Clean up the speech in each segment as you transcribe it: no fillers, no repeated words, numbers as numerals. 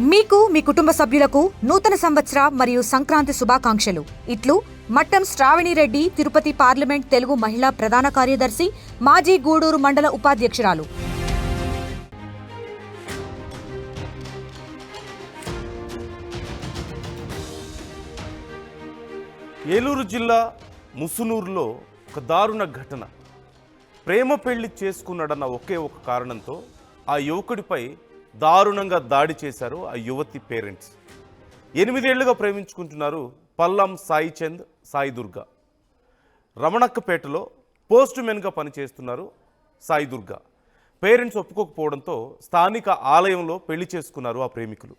మీకు మీ కుటుంబ సభ్యులకు నూతన సంవత్సర మరియు సంక్రాంతి శుభాకాంక్షలు. ఇట్లు మట్టం శ్రావణి రెడ్డి, తిరుపతి పార్లమెంట్ తెలుగు మహిళా ప్రధాన కార్యదర్శి, మాజీ గూడూరు మండల ఉపాధ్యక్షురాలు. ఏలూరు జిల్లా ముసునూరులో ఒక దారుణ ఘటన. ప్రేమ పెళ్లి చేసుకున్నాడన్న ఒకే ఒక కారణంతో ఆ యువకుడిపై దారుణంగా దాడి చేశారు ఆ యువతి పేరెంట్స్. 8 ఏళ్లుగా ప్రేమించుకుంటున్నారు పల్లం సాయి చంద్, సాయి దుర్గా. రమణక్కపేటలో పోస్ట్ మెన్గా పనిచేస్తున్నారు సాయి దుర్గా. పేరెంట్స్ ఒప్పుకోకపోవడంతో స్థానిక ఆలయంలో పెళ్లి చేసుకున్నారు ఆ ప్రేమికులు.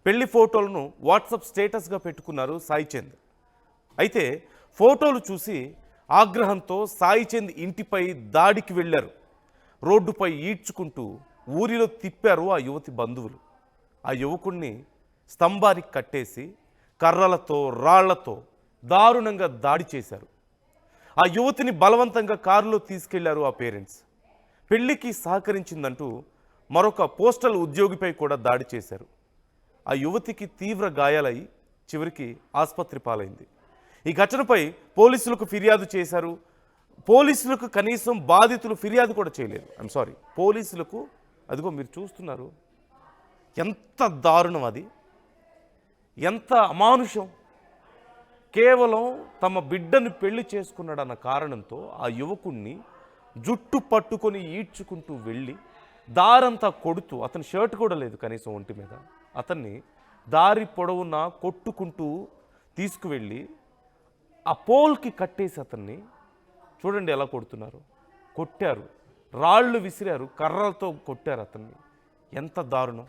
పెళ్లి ఫోటోలను వాట్సాప్ స్టేటస్గా పెట్టుకున్నారు సాయి చంద్. అయితే ఫోటోలు చూసి ఆగ్రహంతో సాయి చంద్ ఇంటిపై దాడికి వెళ్ళారు. రోడ్డుపై ఈడ్చుకుంటూ ఊరిలో తిప్పారు ఆ యువతి బంధువులు. ఆ యువకుడిని స్తంభానికి కట్టేసి కర్రలతో రాళ్లతో దారుణంగా దాడి చేశారు. ఆ యువతిని బలవంతంగా కారులో తీసుకెళ్లారు ఆ పేరెంట్స్. పెళ్లికి సహకరించిందంటూ మరొక పోస్టల్ ఉద్యోగిపై కూడా దాడి చేశారు. ఆ యువతికి తీవ్ర గాయాలై చివరికి ఆసుపత్రి పాలైంది. ఈ ఘటనపై పోలీసులకు ఫిర్యాదు చేశారు. పోలీసులకు కనీసం బాధితులు ఫిర్యాదు కూడా చేయలేదు. ఐఎమ్ సారీ, పోలీసులకు అదిగో మీరు చూస్తున్నారు, ఎంత దారుణం అది, ఎంత అమానుషం. కేవలం తమ బిడ్డను పెళ్లి చేసుకున్నాడన్న కారణంతో ఆ యువకుణ్ణి జుట్టు పట్టుకొని ఈడ్చుకుంటూ వెళ్ళి దారంతా కొడుతూ, అతని షర్ట్ కూడా లేదు కనీసం ఒంటి మీద, అతన్ని దారి పొడవునా కొట్టుకుంటూ తీసుకువెళ్ళి ఆ పోల్కి కట్టేసి అతన్ని చూడండి ఎలా కొడుతున్నారు. కొట్టారు, రాళ్ళు విసిరారు, కర్రలతో కొట్టారు అతన్ని. ఎంత దారుణం,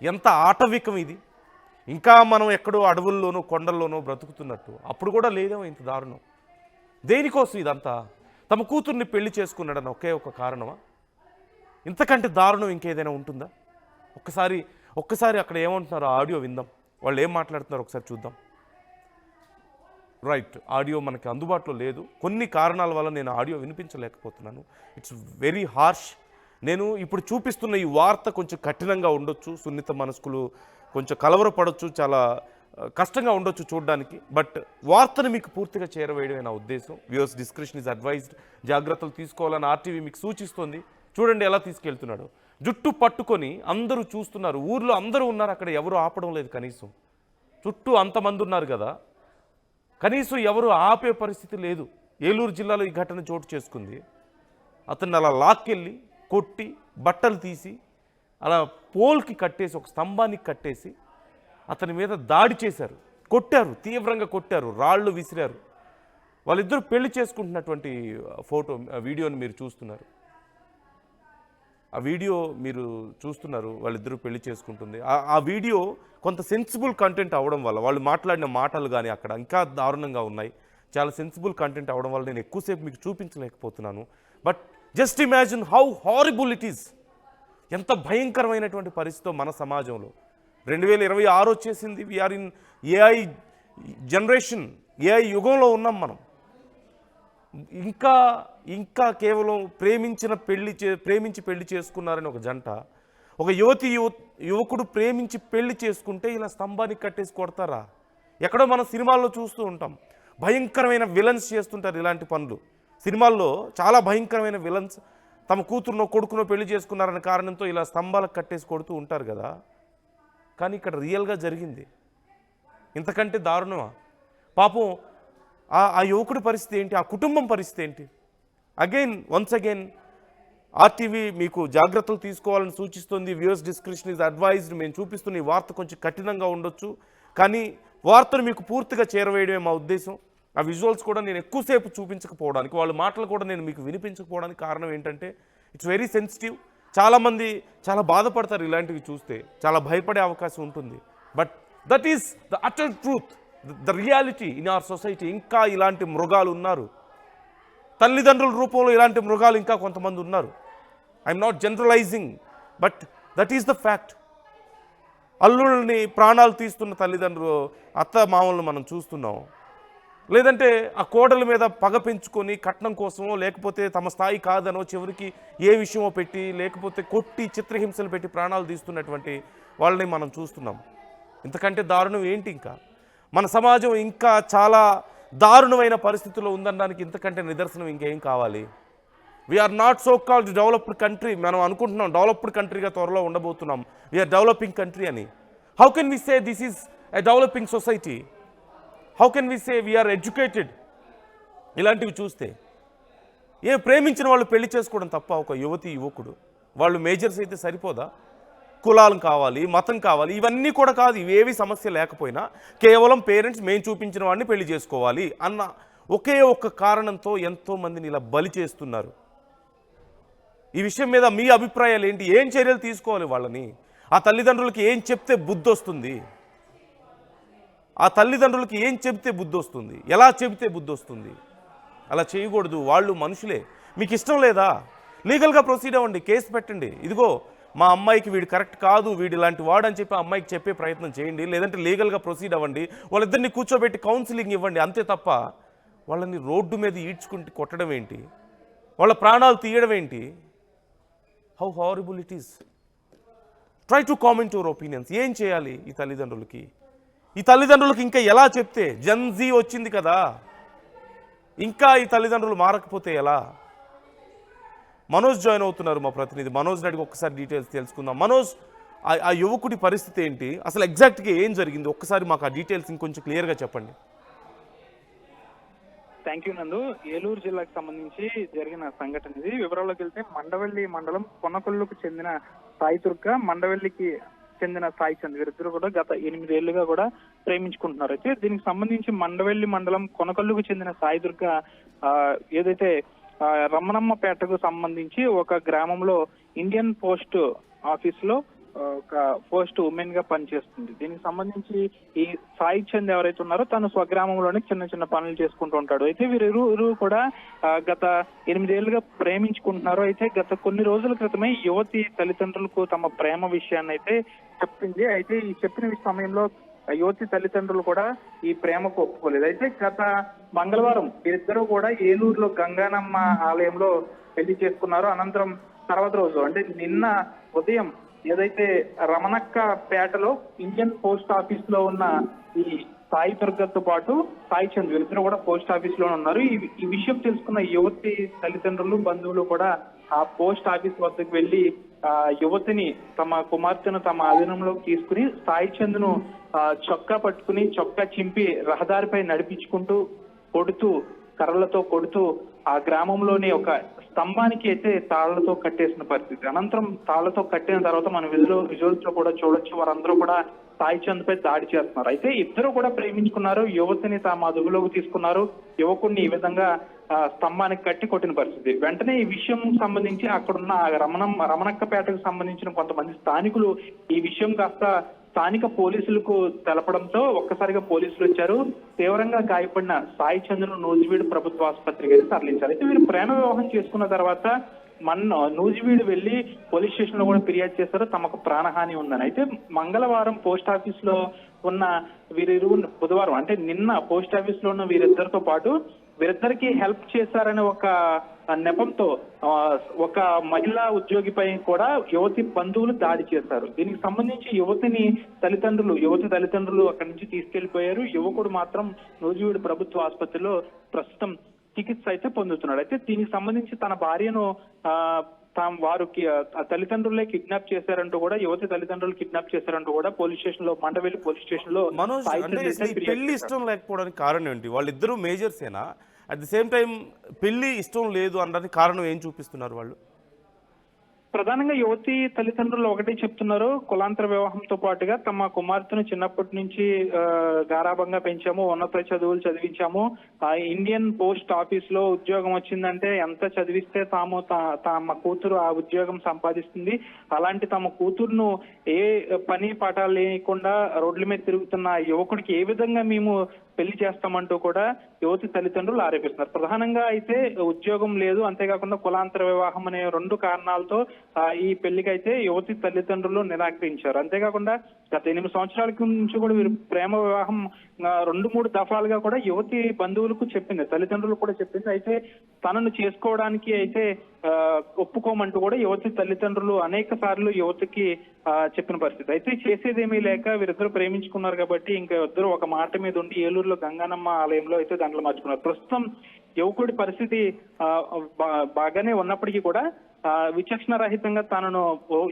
ఎంత ఆటవికం ఇది. ఇంకా మనం ఎక్కడో అడవుల్లోనో కొండల్లోనో బ్రతుకుతున్నట్టు. అప్పుడు కూడా లేదేమో ఇంత దారుణం. దేనికోసం ఇదంతా? తమ కూతుర్ని పెళ్లి చేసుకున్నాడన్న ఒకే ఒక కారణమా? ఇంతకంటే దారుణం ఇంకేదైనా ఉంటుందా? ఒక్కసారి అక్కడ ఏమంటున్నారో ఆడియో విందాం. వాళ్ళు ఏం మాట్లాడుతున్నారో ఒకసారి చూద్దాం. రైట్, ఆడియో మనకి అందుబాటులో లేదు. కొన్ని కారణాల వల్ల నేను ఆడియో వినిపించలేకపోతున్నాను. It's very harsh. నేను ఇప్పుడు చూపిస్తున్న ఈ వార్త కొంచెం కఠినంగా ఉండొచ్చు, సున్నిత మనస్కులు కొంచెం కలవరపడవచ్చు, చాలా కష్టంగా ఉండొచ్చు చూడడానికి. బట్ వార్తను మీకు పూర్తిగా చేరవేయడమే నా ఉద్దేశం. Viewers description is advised. జాగ్రత్తలు తీసుకోవాలని ఆర్టీవీ మీకు సూచిస్తుంది. చూడండి ఎలా తీసుకెళ్తున్నాడు. జుట్టు పట్టుకొని అందరూ చూస్తున్నారు. ఊర్లో అందరూ ఉన్నారు, అక్కడ ఎవరు ఆపడం లేదు. కనీసం చుట్టూ అంతమంది ఉన్నారు కదా, కనీసం ఎవరు ఆపే పరిస్థితి లేదు. ఏలూరు జిల్లాలో ఈ ఘటన చోటు చేసుకుంది. అతన్ని అలా లాక్కెళ్ళి కొట్టి బట్టలు తీసి అలా పోల్కి కట్టేసి, ఒక స్తంభానికి కట్టేసి అతని మీద దాడి చేశారు. కొట్టారు, తీవ్రంగా కొట్టారు, రాళ్ళు విసిరారు. వాళ్ళిద్దరూ పెళ్లి చేసుకుంటున్నటువంటి వీడియోని మీరు చూస్తున్నారు. ఆ వీడియో మీరు చూస్తున్నారు, వాళ్ళిద్దరూ పెళ్లి చేసుకుంటుంది. ఆ వీడియో కొంత సెన్సిబుల్ కంటెంట్ అవ్వడం వల్ల, వాళ్ళు మాట్లాడిన మాటలు కానీ అక్కడ ఇంకా దారుణంగా ఉన్నాయి. చాలా సెన్సిబుల్ కంటెంట్ అవ్వడం వల్ల నేను ఎక్కువసేపు మీకు చూపించలేకపోతున్నాను. But just imagine how horrible it is. ఎంత భయంకరమైనటువంటి పరిస్థితి మన సమాజంలో. 2026 వచ్చేసింది. We are in AI generation, AI యుగంలో ఉన్నాం మనం. ఇంకా కేవలం ప్రేమించి పెళ్లి చేసుకున్నారని ఒక జంట, ఒక యువకుడు ప్రేమించి పెళ్లి చేసుకుంటే ఇలా స్తంభానికి కట్టేసి కొడతారా? ఎక్కడో మనం సినిమాల్లో చూస్తూ ఉంటాం. భయంకరమైన విలన్స్ చేస్తుంటారు ఇలాంటి పనులు. సినిమాల్లో చాలా భయంకరమైన విలన్స్ తమ కూతురునో కొడుకునో పెళ్లి చేసుకున్నారనే కారణంతో ఇలా స్తంభాలకు కట్టేసి కొడుతూ ఉంటారు కదా. కానీ ఇక్కడ రియల్గా జరిగింది. ఇంతకంటే దారుణమా? పాపం ఆ యువకుడి పరిస్థితి ఏంటి? ఆ కుటుంబం పరిస్థితి ఏంటి? వన్స్ అగైన్ ఆర్టీవీ మీకు జాగ్రత్తలు తీసుకోవాలని సూచిస్తుంది. Viewers description is advised. మేము చూపిస్తున్న ఈ వార్త కొంచెం కఠినంగా ఉండొచ్చు, కానీ వార్తను మీకు పూర్తిగా చేరవేయడమే మా ఉద్దేశం. ఆ విజువల్స్ కూడా నేను ఎక్కువసేపు చూపించకపోవడానికి, వాళ్ళ మాటలు కూడా నేను మీకు వినిపించకపోవడానికి కారణం ఏంటంటే ఇట్స్ వెరీ సెన్సిటివ్. చాలామంది చాలా బాధపడతారు ఇలాంటివి చూస్తే, చాలా భయపడే అవకాశం ఉంటుంది. But that is the utter truth, the reality in our society. ఇంకా ఇలాంటి మృగాలు ఉన్నారు. తల్లిదండ్రుల రూపంలో ఇలాంటి మృగాలు ఇంకా కొంతమంది ఉన్నారు. I'm not generalising, but that is the fact. అల్లుళ్ళని ప్రాణాలు తీస్తున్న తల్లిదండ్రులు, అత్త మామలను మనం చూస్తున్నాం. లేదంటే ఆ కోడల మీద పగ పెంచుకొని కట్నం కోసమో లేకపోతే తమ స్థాయి కాదనో చివరికి ఏ విషయమో పెట్టి లేకపోతే కొట్టి చిత్రహింసలు పెట్టి ప్రాణాలు తీస్తున్నటువంటి వాళ్ళని మనం చూస్తున్నాం. ఇంతకంటే దారుణం ఏంటి? ఇంకా మన సమాజం ఇంకా చాలా దారుణమైన పరిస్థితుల్లో ఉందనడానికి ఇంతకంటే నిదర్శనం ఇంకేం కావాలి? We are not so called developed country. మనం అనుకుంటున్నాం డెవలప్డ్ కంట్రీగా త్వరలో ఉండబోతున్నాం, వీఆర్ డెవలపింగ్ కంట్రీ అని. How can we say this is a developing society? How can we say we are educated? ఇలాంటివి చూస్తే ప్రేమించిన వాళ్ళు పెళ్లి చేసుకోవడం తప్ప ఒక యువతి యువకుడు వాళ్ళు మేజర్స్ అయితే సరిపోదా? కులాలు కావాలి, మతం కావాలి, ఇవన్నీ కూడా కాదు. ఇవేవి సమస్య లేకపోయినా కేవలం పేరెంట్స్ మేము చూపించిన వాడిని పెళ్లి చేసుకోవాలి అన్న ఒకే ఒక్క కారణంతో ఎంతోమందిని ఇలా బలి చేస్తున్నారు. ఈ విషయం మీద మీ అభిప్రాయాలు ఏంటి? ఏం చర్యలు తీసుకోవాలి వాళ్ళని? ఆ తల్లిదండ్రులకి ఏం చెప్తే బుద్ధి వస్తుంది? ఆ తల్లిదండ్రులకి ఏం చెప్తే బుద్ధి వస్తుంది? ఎలా చెబితే బుద్ధి వస్తుంది? అలా చేయకూడదు. వాళ్ళు మనుషులే. మీకు ఇష్టం లేదా? లీగల్గా ప్రొసీడ్ అవ్వండి, కేసు పెట్టండి. ఇదిగో మా అమ్మాయికి వీడు కరెక్ట్ కాదు, వీడు ఇలాంటి వాడు అని చెప్పి అమ్మాయికి చెప్పే ప్రయత్నం చేయండి. లేదంటే లీగల్గా ప్రొసీడ్ అవ్వండి, వాళ్ళిద్దరిని కూర్చోబెట్టి కౌన్సిలింగ్ ఇవ్వండి. అంతే తప్ప వాళ్ళని రోడ్డు మీద ఈడ్చుకుంటూ కొట్టడం ఏంటి? వాళ్ళ ప్రాణాలు తీయడం ఏంటి? How horrible it is. Try to comment your opinions. ఏం చేయాలి ఈ తల్లిదండ్రులకి? ఈ తల్లిదండ్రులకి ఇంకా ఎలా చెప్తే? జెన్జీ వచ్చింది కదా, ఇంకా ఈ తల్లిదండ్రులు మారకపోతే ఎలా? మనోజ్ జాయిన్ అవుతున్నారు, మా ప్రతినిధి. మనోజ్ని అడిగి ఒక్కసారి డీటెయిల్స్ తెలుసుకుందాం. మనోజ్, ఆ యువకుడి పరిస్థితి ఏంటి? అసలు ఎగ్జాక్ట్గా ఏం జరిగింది? ఒక్కసారి మాకు ఆ డీటెయిల్స్ ఇంకొంచెం క్లియర్గా చెప్పండి. థ్యాంక్ యూ నందు. ఏలూరు జిల్లాకు సంబంధించి జరిగిన సంఘటన ఇది. వివరాల్లోకి వెళ్తే మండవెల్లి మండలం కొనకొల్లుకు చెందిన సాయి దుర్గ, మండవెల్లికి చెందిన సాయి చంద్ వీరిద్దరు కూడా గత 8 ఏళ్లుగా కూడా ప్రేమించుకుంటున్నారు. అయితే దీనికి సంబంధించి మండవెల్లి మండలం కొనకొల్లుకు చెందిన సాయి దుర్గ ఏదైతే రమణమ్మపేటకు సంబంధించి ఒక గ్రామంలో ఇండియన్ పోస్ట్ ఆఫీస్ లో ఒక పోస్ట్ ఉమెన్ గా పనిచేస్తుంది. దీనికి సంబంధించి ఈ సాయి చంద్ ఎవరైతే ఉన్నారో తను స్వగ్రామంలోనే చిన్న చిన్న పనులు చేసుకుంటూ ఉంటాడు. అయితే వీరిరువురు కూడా గత 8 ఏళ్లుగా ప్రేమించుకుంటున్నారు. అయితే గత కొన్ని రోజుల క్రితమే యువతి తల్లిదండ్రులకు తమ ప్రేమ విషయాన్ని అయితే చెప్పింది. అయితే ఈ చెప్పిన సమయంలో యువతి తల్లిదండ్రులు కూడా ఈ ప్రేమకు ఒప్పుకోలేదు. అయితే గత మంగళవారం వీరిద్దరూ కూడా ఏలూరులో గంగానమ్మ ఆలయంలో పెళ్లి చేసుకున్నారు. అనంతరం తర్వాత రోజు అంటే నిన్న ఉదయం ఏదైతే రమణక్క పేటలో ఇండియన్ పోస్ట్ ఆఫీస్ లో ఉన్న ఈ సాయి దుర్గతో పాటు సాయి చంద్ వీరిద్దరు కూడా పోస్ట్ ఆఫీస్ లో ఉన్నారు. ఈ విషయం తెలుసుకున్న యువతి తల్లిదండ్రులు, బంధువులు కూడా ఆ పోస్ట్ ఆఫీస్ వద్దకు వెళ్లి యువతిని, తమ కుమార్తెను తమ ఆధీనంలోకి తీసుకుని సాయి చంద్ ను చొక్కా పట్టుకుని చొక్కా చింపి రహదారిపై నడిపించుకుంటూ కొడుతూ, కర్రలతో కొడుతూ ఆ గ్రామంలోని ఒక స్తంభానికి అయితే తాళ్లతో కట్టేసిన పరిస్థితి. అనంతరం తాళ్లతో కట్టిన తర్వాత మన విజువల్స్ లో కూడా చూడొచ్చు, వారందరూ కూడా సాయి చంద్ పై దాడి చేస్తున్నారు. అయితే ఇద్దరు కూడా ప్రేమించుకున్నారు, యువతిని తమ అదుపులోకి తీసుకున్నారు, యువకుడిని ఈ విధంగా స్తంభానికి కట్టి కొట్టిన పరిస్థితి. వెంటనే ఈ విషయం సంబంధించి అక్కడున్న రమణక్కపేటకు సంబంధించిన కొంతమంది స్థానికులు ఈ విషయం కాస్త స్థానిక పోలీసులకు తెలపడంతో ఒక్కసారిగా పోలీసులు వచ్చారు. తీవ్రంగా గాయపడిన సాయి చంద్ను నూజివీడు ప్రభుత్వ ఆసుపత్రికి అయితే తరలించారు. అయితే వీరు ప్రేమ వివాహం చేసుకున్న తర్వాత నూజివీడు వెళ్లి పోలీస్ స్టేషన్ లో కూడా ఫిర్యాదు చేశారు, తమకు ప్రాణహాని ఉందని. అయితే మంగళవారం పోస్ట్ ఆఫీస్ లో ఉన్న వీరిరువు బుధవారం అంటే నిన్న పోస్ట్ ఆఫీస్ లో ఉన్న వీరిద్దరితో పాటు వీరిద్దరికి హెల్ప్ చేశారనే ఒక నెపంతో ఒక మహిళా ఉద్యోగిపై కూడా యువతి బంధువులు దాడి చేశారు. దీనికి సంబంధించి యువతి తల్లిదండ్రులు అక్కడి నుంచి తీసుకెళ్లిపోయారు. యువకుడు మాత్రం నూజివీడు ప్రభుత్వ ఆసుపత్రిలో ప్రస్తుతం చికిత్స అయితే పొందుతున్నాడు. అయితే దీనికి సంబంధించి తన భార్యను వారికి తల్లిదండ్రులే కిడ్నాప్ చేశారంటూ కూడా, యువతి తల్లిదండ్రులు కిడ్నాప్ చేశారంటూ కూడా పోలీస్ స్టేషన్ లో, మండవెల్లి పోలీస్ స్టేషన్ లో పెళ్లి ఇష్టం లేకపోవడానికి కారణం ఏంటి? వాళ్ళిద్దరూ మేజర్సేనా? అట్ ది సేమ్ టైం పెళ్లి ఇష్టం లేదు అనడానికి కారణం ఏం చూపిస్తున్నారు వాళ్ళు? ప్రధానంగా యువతి తల్లిదండ్రులు ఒకటే చెప్తున్నారు, కులాంతర వివాహంతో పాటుగా తమ కుమార్తెను చిన్నప్పటి నుంచి గారాభంగా పెంచాము, ఉన్నత చదువులు చదివించాము, ఇండియన్ పోస్ట్ ఆఫీస్ లో ఉద్యోగం వచ్చిందంటే ఎంత చదివిస్తే తమ కూతురు ఆ ఉద్యోగం సంపాదిస్తుంది, అలాంటి తమ కూతురును ఏ పని పాఠాలు లేకుండా రోడ్ల మీద తిరుగుతున్న యువకుడికి ఏ విధంగా మేము పెళ్లి చేస్తామంటూ కూడా యువతి తల్లిదండ్రులు ఆరోపిస్తున్నారు. ప్రధానంగా అయితే ఉద్యోగం లేదు, అంతేకాకుండా కులాంతర వివాహం అనే 2 కారణాలతో ఈ పెళ్లికి అయితే యువతి తల్లిదండ్రులు నిరాకరించారు. అంతేకాకుండా గత 8 సంవత్సరాల నుంచి కూడా వీరు ప్రేమ వివాహం 2-3 దఫాలుగా కూడా యువతి బంధువులకు చెప్పింది, తల్లిదండ్రులు కూడా చెప్పింది. అయితే తనను చేసుకోవడానికి అయితే ఒప్పుకోమంటూ కూడా యువతి తల్లిదండ్రులు అనేక సార్లు యువతికి చెప్పిన పరిస్థితి. అయితే చేసేదేమీ లేక వీరిద్దరు ప్రేమించుకున్నారు కాబట్టి ఇంకా ఇద్దరు ఒక మాట మీద ఉండి ఏలూరులో గంగానమ్మ ఆలయంలో అయితే దండలు మార్చుకున్నారు. ప్రస్తుతం యువకుడి పరిస్థితి బాగానే ఉన్నప్పటికీ కూడా విచక్షణ రహితంగా తనను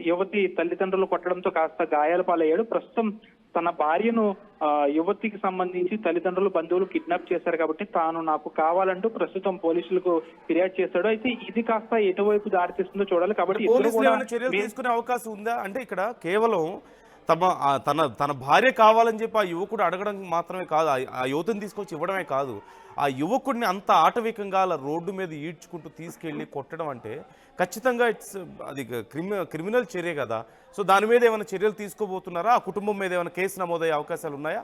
యువతి తల్లిదండ్రులు కొట్టడంతో కాస్త గాయాల పాలయ్యాడు. ప్రస్తుతం తన భార్యను యువతికి సంబంధించి తల్లిదండ్రులు బంధువులు కిడ్నాప్ చేశారు కాబట్టి తాను నాకు కావాలంటూ ప్రస్తుతం పోలీసులకు ఫిర్యాదు చేశాడు. అయితే ఇది కాస్త ఎటువైపు దారితీస్తుందో చూడాలి. కాబట్టి పోలీసులు ఏమైనా చర్యలు తీసుకునే అవకాశం ఉందా? అంటే ఇక్కడ కేవలం తన భార్య కావాలని చెప్పి ఆ యువకుడు అడగడం మాత్రమే కాదు, ఆ యువతను తీసుకొచ్చి ఇవ్వడమే కాదు, ఆ యువకుడిని అంత ఆటవికంగా అలా రోడ్డు మీద ఈడ్చుకుంటూ తీసుకెళ్ళి కొట్టడం అంటే ఖచ్చితంగా అది క్రిమినల్ చర్య కదా. సో దాని మీద ఏమైనా చర్యలు తీసుకోబోతున్నారా? ఆ కుటుంబం మీద ఏమైనా కేసు నమోదయ్యే అవకాశాలు ఉన్నాయా?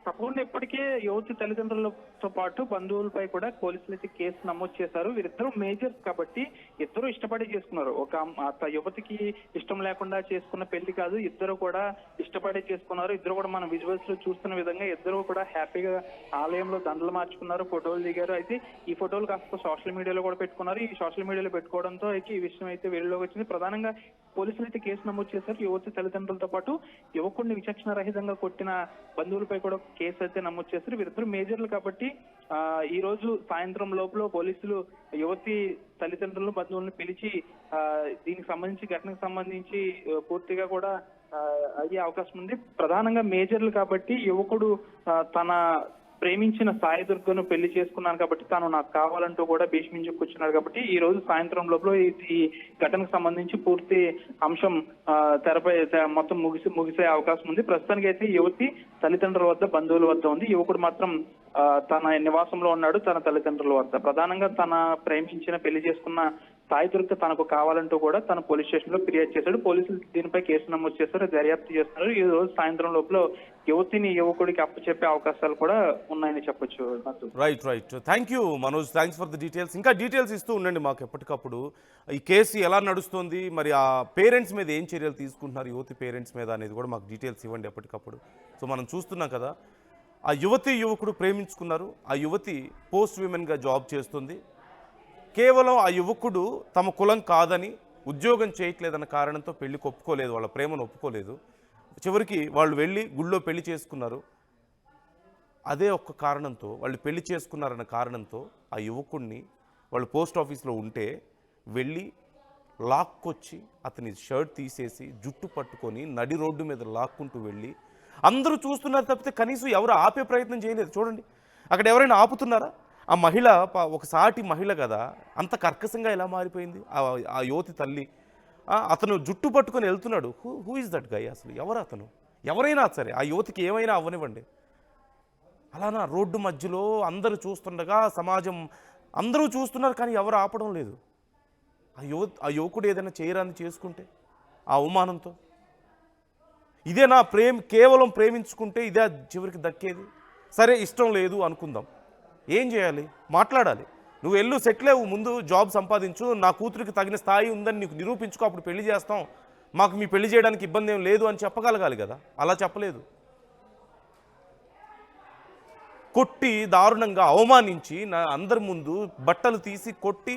తప్పకుండా ఇప్పటికే యువతి తల్లిదండ్రులతో పాటు బంధువులపై కూడా పోలీసులు అయితే కేసు నమోదు చేశారు. వీరిద్దరూ మేజర్స్ కాబట్టి ఇద్దరు ఇష్టపడి చేసుకున్నారు. ఒక యువతికి ఇష్టం లేకుండా చేసుకున్న పెళ్లి కాదు, ఇద్దరు కూడా ఇష్టపడి చేసుకున్నారు. ఇద్దరు కూడా మనం విజువల్స్ లో చూస్తున్న విధంగా ఇద్దరు కూడా హ్యాపీగా ఆలయంలో దండలు మార్చుకున్నారు, ఫోటోలు దిగారు. అయితే ఈ ఫోటోలు కాస్త సోషల్ మీడియాలో కూడా పెట్టుకున్నారు. ఈ సోషల్ మీడియాలో పెట్టుకోవడంతో అయితే ఈ విషయం అయితే వెలుగులోకి వచ్చింది. ప్రధానంగా పోలీసులు అయితే కేసు నమోదు చేశారు. యువతి తల్లిదండ్రులతో పాటు యువకుడిని విచక్షణ రహితంగా కొట్టిన బంధువులపై కూడా కేసు అయితే నమోదు చేశారు. వీరిద్దరు మేజర్లు కాబట్టి ఈ రోజు సాయంత్రం లోపల పోలీసులు యువతి తల్లిదండ్రులను బంధువులను పిలిచి దీనికి సంబంధించి ఘటనకు సంబంధించి పూర్తిగా కూడా అయ్యే అవకాశం ఉంది. ప్రధానంగా మేజర్లు కాబట్టి యువకుడు తన ప్రేమించిన సాయి దుర్గను పెళ్లి చేసుకున్నాను కాబట్టి తాను నాకు కావాలంటూ కూడా భీష్మించి కూర్చున్నాడు కాబట్టి ఈ రోజు సాయంత్రం లోపల ఈ ఘటనకు సంబంధించి పూర్తి అంశం తెరపై మొత్తం ముగిసే అవకాశం ఉంది. ప్రస్తుతానికి అయితే యువతి తల్లిదండ్రుల వద్ద బంధువుల వద్ద ఉంది. యువకుడు మాత్రం తన నివాసంలో ఉన్నాడు తన తల్లిదండ్రుల వద్ద. ప్రధానంగా తన ప్రేమించిన పెళ్లి చేసుకున్న సాయి దుర్గ తనకు కావాలంటూ కూడా తన పోలీస్ స్టేషన్ లో ఫిర్యాదు చేశాడు. పోలీసులు దీనిపై కేసు నమోదు చేశారు, దర్యాప్తు చేస్తున్నారు. ఈ రోజు సాయంత్రం లోపల యువతిని యువకుడికి అప్పచెప్పే అవకాశాలు కూడా ఉన్నాయని చెప్పొచ్చు. Right. Thank you Manoj, thanks for the details. ఇంకా డీటెయిల్స్ ఇస్తూ ఉండండి మాకు ఎప్పటికప్పుడు. ఈ కేసు ఎలా నడుస్తుంది, మరి ఆ పేరెంట్స్ మీద ఏం చర్యలు తీసుకుంటున్నారు, యువతి పేరెంట్స్ మీద అనేది కూడా మాకు డీటెయిల్స్ ఇవ్వండి ఎప్పటికప్పుడు. సో మనం చూస్తున్నాం కదా, ఆ యువతి యువకుడు ప్రేమించుకున్నారు. ఆ యువతి పోస్ట్ విమెన్గా జాబ్ చేస్తుంది. కేవలం ఆ యువకుడు తమ కులం కాదని, ఉద్యోగం చేయట్లేదన్న కారణంతో పెళ్లికి ఒప్పుకోలేదు, వాళ్ళ ప్రేమను ఒప్పుకోలేదు. చివరికి వాళ్ళు వెళ్ళి గుళ్ళో పెళ్లి చేసుకున్నారు. అదే ఒక్క కారణంతో వాళ్ళు పెళ్లి చేసుకున్నారన్న కారణంతో ఆ యువకుడిని వాళ్ళు పోస్ట్ ఆఫీస్లో ఉంటే వెళ్ళి లాక్కొచ్చి అతని షర్ట్ తీసేసి జుట్టు పట్టుకొని నడి రోడ్డు మీద లాక్కుంటూ వెళ్ళి అందరూ చూస్తున్నారు తప్పితే కనీసం ఎవరు ఆపే ప్రయత్నం చేయలేదు. చూడండి, అక్కడ ఎవరైనా ఆపుతున్నారా? ఆ మహిళ ఒక సాటి మహిళ కదా, అంత కర్కశంగా ఎలా మారిపోయింది ఆ యువతి తల్లి. అతను జుట్టు పట్టుకొని వెళ్తున్నాడు. Who is that guy? అసలు ఎవరు అతను? ఎవరైనా సరే ఆ యువతికి ఏమైనా అవ్వనివ్వండి, అలానా రోడ్డు మధ్యలో అందరూ చూస్తుండగా సమాజం అందరూ చూస్తున్నారు కానీ ఎవరు ఆపడం లేదు. ఆ యువకుడు ఏదైనా చేయరాని చేసుకుంటే ఆ అవమానంతో ఇదేనా కేవలం ప్రేమించుకుంటే ఇదే చివరికి దక్కేది? సరే ఇష్టం లేదు అనుకుందాం, ఏం చేయాలి? మాట్లాడాలి. నువ్వు వెళ్ళు, సెటిల్ అవ్వు, ముందు జాబ్ సంపాదించు, నా కూతురికి తగిన స్థాయి ఉందని నీకు నిరూపించుకో, అప్పుడు పెళ్లి చేస్తాం, మాకు మీ పెళ్లి చేయడానికి ఇబ్బంది ఏం లేదు అని చెప్పగలగాలి కదా. అలా చెప్పలేదు. కొట్టి దారుణంగా అవమానించి అందరి ముందు బట్టలు తీసి కొట్టి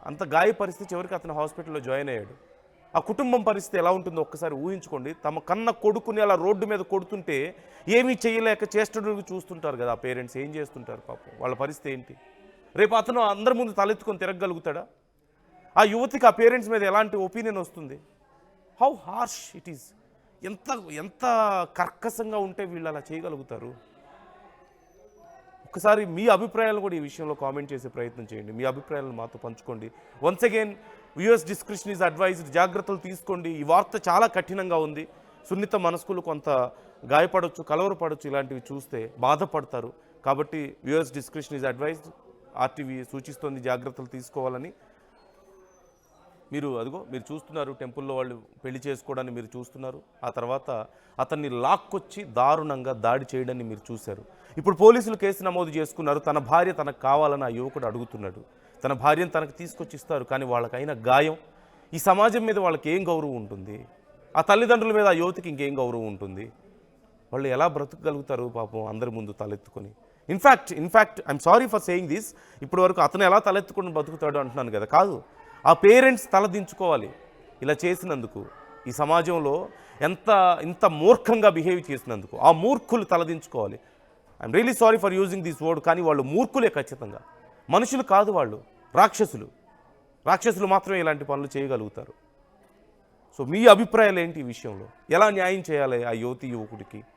అంత గాయపరిస్థితి చివరికి అతను హాస్పిటల్లో జాయిన్ అయ్యాడు. ఆ కుటుంబం పరిస్థితి ఎలా ఉంటుందో ఒక్కసారి ఊహించుకోండి. తమ కన్న కొడుకుని అలా రోడ్డు మీద కొడుతుంటే ఏమీ చేయలేక చేష్టడుగు చూస్తుంటారు కదా ఆ పేరెంట్స్. ఏం చేస్తుంటారు పాపం, వాళ్ళ పరిస్థితి ఏంటి? రేపు అతను అందరి ముందు తలెత్తుకొని తిరగగలుగుతాడా? ఆ యువతికి ఆ పేరెంట్స్ మీద ఎలాంటి ఒపీనియన్ వస్తుంది? How harsh it is. ఎంత కర్కశంగా ఉంటే వీళ్ళు అలా చేయగలుగుతారు? ఒకసారి మీ అభిప్రాయాలు కూడా ఈ విషయంలో కామెంట్ చేసే ప్రయత్నం చేయండి. మీ అభిప్రాయాలను మాతో పంచుకోండి. Once again viewers description is advised. జాగ్రత్తలు తీసుకోండి. ఈ వార్త చాలా కఠినంగా ఉంది. సున్నిత మనస్కులు కొంత గాయపడవచ్చు, కలవరపడవచ్చు, ఇలాంటివి చూస్తే బాధపడతారు. కాబట్టి viewers description is advised. RTV సూచిస్తోంది జాగ్రత్తలు తీసుకోవాలని. మీరు చూస్తున్నారు, టెంపుల్లో వాళ్ళు పెళ్లి చేసుకోవడాన్ని మీరు చూస్తున్నారు. ఆ తర్వాత అతన్ని లాక్కొచ్చి దారుణంగా దాడి చేయడాన్ని మీరు చూశారు. ఇప్పుడు పోలీసులు కేసు నమోదు చేసుకున్నారు. తన భార్య తనకు కావాలని ఆ యువకుడు అడుగుతున్నాడు. తన భార్యను తనకు తీసుకొచ్చి ఇస్తారు, కానీ వాళ్ళకైన గాయం, ఈ సమాజం మీద వాళ్ళకి ఏం గౌరవం ఉంటుంది? ఆ తల్లిదండ్రుల మీద ఆ యువతికి ఇంకేం గౌరవం ఉంటుంది? వాళ్ళు ఎలా బ్రతకగలుగుతారు పాపం అందరి ముందు తలెత్తుకొని? In fact I'm sorry for saying this. ఇప్పటి వరకు అతను ఎలా తలెత్తుకొని బతుకుతాడు అంటున్నాను కదా, కాదు, ఆ పేరెంట్స్ తలదించుకోవాలి ఇలా చేసినందుకు. ఈ సమాజంలో ఇంత మూర్ఖంగా బిహేవ్ చేసినందుకు ఆ మూర్ఖులు తలదించుకోవాలి. I'm really sorry for using this word, కానీ వాళ్ళు మూర్ఖులే ఖచ్చితంగా. మనుషులు కాదు వాళ్ళు, రాక్షసులు మాత్రమే ఇలాంటి పనులు చేయగలుగుతారు. సో మీ అభిప్రాయాలు ఏంటి ఈ విషయంలో? ఎలా న్యాయం చేయాలి ఆ యువకుడికి?